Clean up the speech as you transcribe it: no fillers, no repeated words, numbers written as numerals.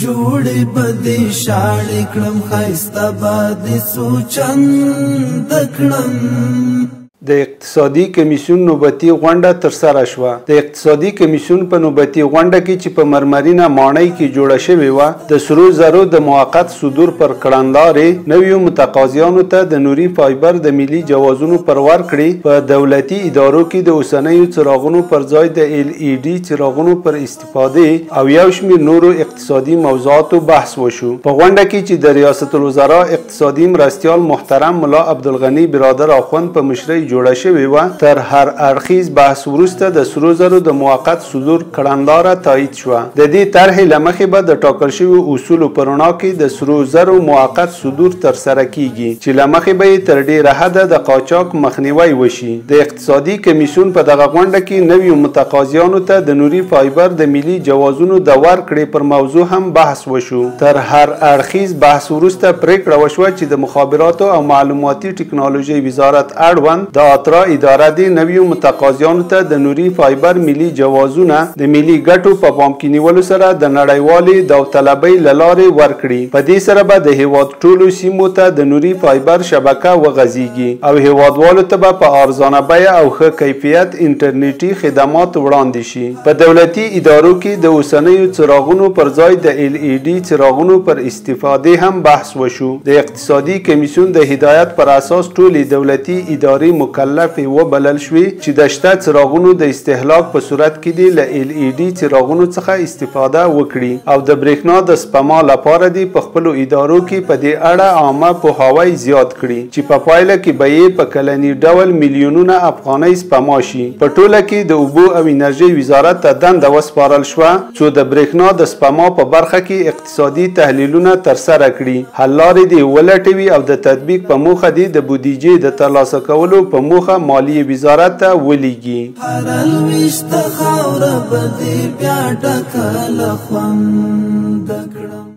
جوړې بدې شاړې کړم ښایسته به سوچند کړم. د اقتصادي کمیسیون نوبتي غونډه ترسره شوه. د اقتصادي کمیسیون په نوبتي غونډه کې چې په مرمرینه ماڼۍ کې جوړه شوې وه، د سرو زرو د موقت صدور پر کړنلارې نویو متقاضیانو ته د نوري فایبر د ملي جوازونو پر ورکړې په دولتي ادارو کې د اوسنیو څراغونو پر ځای د LED څراغونو پر استفادې او یو شمېر نورو اقتصادي موضوعاتو بحث وشو. په غونډه کې چې د ریاست الوزرا اقتصادي مرستیال محترم ملا عبدالغني برادر اخوند په مشرۍ جوړه شوې وه، تر هر اړخیز بحث وروسته د سرو زرو د موقت صدور کړنلاره تایید شوه. د دې طرحې له مخې به د ټاکل شویو اصولو په رڼا کې د سرو زرو موقت صدور ترسره کیږي چې له مخې به یې تر ډېره حده د قاچاق مخنیوی وشي. د اقتصادي کمیسیون په دغه غونډه کې نویو متقاضیانو ته د نوري فایبر د ملي جوازونو د ورکړې پر موضوع هم بحث وشو. تر هر اړخیز بحث وروسته پریکړه وشوه چې د مخابراتو او معلوماتي ټکنالوژۍ وزارت اړوند د اترا اداره د نویو متقاضیانو ته د نوري فایبر ملي جوازونه د ملي ګټو په پام کې نیولو سره د نړیوالې داوطلبۍ له لارې ورکړي. په دې سره به د هیواد ټولو سیمو ته د نوري فایبر شبکه وغځیږي او هیوادوالو ته به په ارزانه بیه او ښه کیفیت انټرنیټي خدمات وړاندې شي. په دولتي ادارو کې د اوسنیو څراغونو پر ځای د LED څراغونو پر استفادې هم بحث وشو. د اقتصادي کمیسیون د هدایت پر اساس ټولې دولتي ادارې مکلفې وبلل شوې چې د شته څراغونو د استهلاک په صورت کې دې له LED څراغونو څخه استفاده وکړي او د برېښنا د سپما لپاره دې په خپلو ادارو کې په دې اړه عامه پوهاوی زیات کړي چې په پایله کې به یې په کلني ډول میلیونونه افغانۍ سپما شي. په ټوله کې د اوبو او انرژۍ وزارت ته دنده وسپارل شوه څو د برېښنا د سپما په برخه کې اقتصادي تحلیلونه ترسره کړي، حل لارې دې ولټوي او د تطبیق په موخه دې د بودیجې د ترلاسه کولو په موخه مالیې وزارت ته ولیږي. هر الوشته خاوره به دې بیا ډکه له خونده کړم.